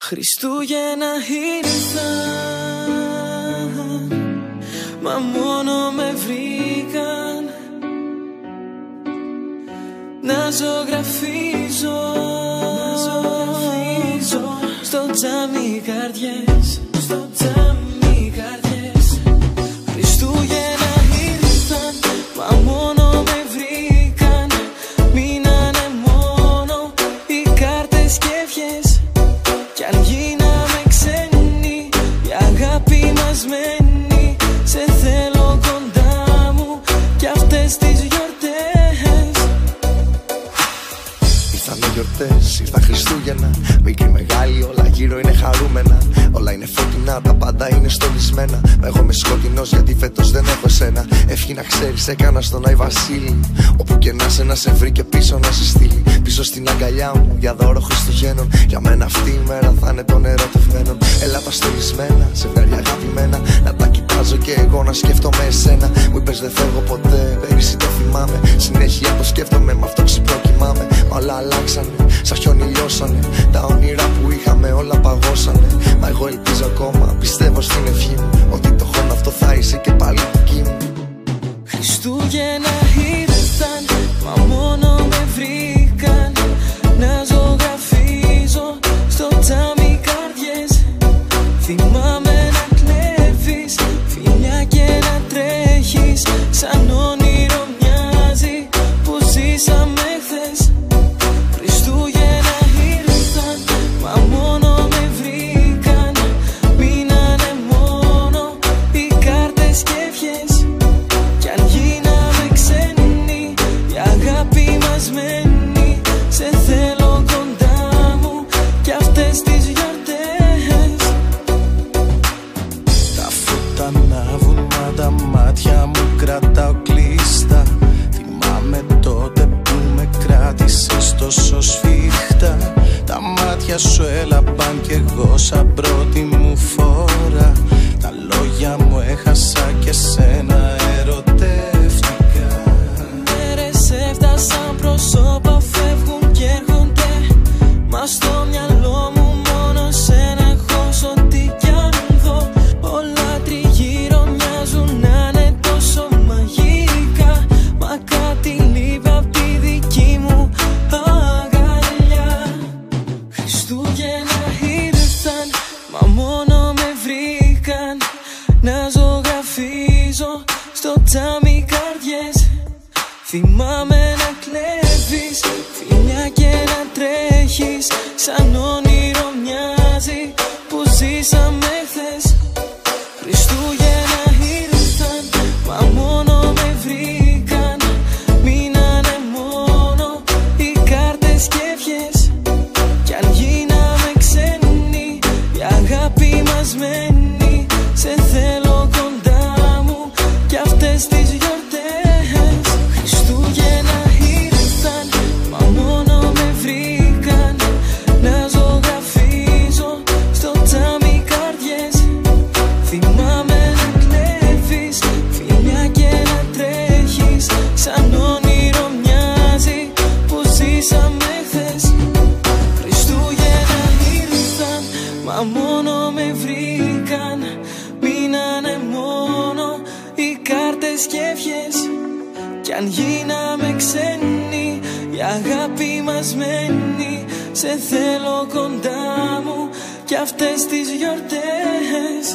Χριστούγεννα ήρθαν, μα μόνο με βρήκαν να ζωγραφίζω στο τζάμι καρδιές, στο τζάμι καρδιές. Χριστούγεννα ήρθαν, μα μόνο με βρήκαν. Μείνανε μόνο οι κάρτες και ευχές. Κι αν γίναμε ξένοι, η αγάπη μας μένει. Σε θέλω κοντά μου κι αυτές τις γιορτές. Ήρθανε γιορτές, ήρθα Χριστούγεννα. Μικρή μεγάλη, όλα γύρω είναι χαρούμενα. Όλα είναι φωτεινά, τα πάντα είναι στολισμένα. Εγώ είμαι σκοτεινός γιατί φέτος δεν έχω εσένα. Ευχή να ξέρεις, έκανα στον Άι Βασίλη. Όπου και να σε βρει και πίσω να σε στείλει. Πίσω στην αγκαλιά μου για δώρο Χριστουγέννων. Για μένα αυτή η μέρα θα είναι των ερωτευμένων. Έλα τα στολισμένα, ζευγάρια αγαπημένα. Να τα κοιτάζω και εγώ να σκέφτομαι εσένα. Μου είπες δεν φεύγω ποτέ, πέρυσι το θυμάμαι. Συνέχεια το σκέφτομαι, με αυτό ξυπνώ κοιμάμαι. Μα όλα αλλάξανε, σαν χιόνι λιώσανε. Τα όνειρα που είχαμε όλα παγώσανε. Μα εγώ ελπίζω ακόμα, πιστεύω στην ευχή μου, ότι το χρόνο αυτό θα είσαι και πάλι δική μου. Χριστούγεννα ήρθαν, μα μόνο με βρήκαν να ζωγραφίζω στο τζάμι καρδιές. Θυμάμαι να κλέβεις φιλιά και να τρέχεις. Σαν όνειρο μοιάζει που ζήσαμε χθες. Χριστούγεννα ήρθαν, μα μόνο με βρήκαν. Μείνανε μόνο οι κάρτες και ευχές. Κι αν γίναμε ξένοι, η αγάπη μας μένει. Σε θέλω κοντά μου κι αυτές τις γιορτές. Τα φώτα ανάβουν, μα τα μάτια μου κρατάω κλειστά. Θυμάμαι τότε που με κράτησες τόσο σφιχτά. Τα μάτια σου έλαπαν κι εγώ σαν πρώτη μου φορά. Τα λόγια μου έχασα και σένα ερωτεύτηκα. Μέρες έφτασαν, πρόσωπα φεύγουν κι έρχονται. Μα στο μυαλό μου μόνο σένα έχω, σ' ό,τι κι αν δω. Όλα τριγύρω μοιάζουν να είναι τόσο μαγικά. Μα κάτι λείπει απ' τη δική μου αγκαλιά. Χριστούγεννα ήρθαν, μα μόνο με βρήκαν να ζωγραφίζω στο τζάμι καρδιές. Θυμάμαι να κλέβεις φιλιά και να τρέχεις. Σαν όνειρο μοιάζει που ζήσαμε χθες. Χριστούγεννα ήρθαν, μα μόνο με βρήκαν. Μείνανε μόνο οι κάρτες και ευχές. Κι αν γίναμε ξένοι, η αγάπη μας μένει. Σε θέλω κοντά μου κι αυτές τις γιορτές. Χριστούγεννα ήρθαν, μα μόνο με βρήκαν να ζωγραφίζω στο τζάμι καρδιές. Θυμάμαι να κλέβεις φιλιά και να τρέχεις. Σαν όνειρο μοιάζει που ζήσαμε χθες. Χριστούγεννα ήρθαν, μα μόνο με βρήκαν. Μείνανε μόνο οι κάρτες και ευχές. Κι αν γίναμε ξένοι, η αγάπη μας μένει. Σε θέλω κοντά μου κι αυτές τις γιορτές.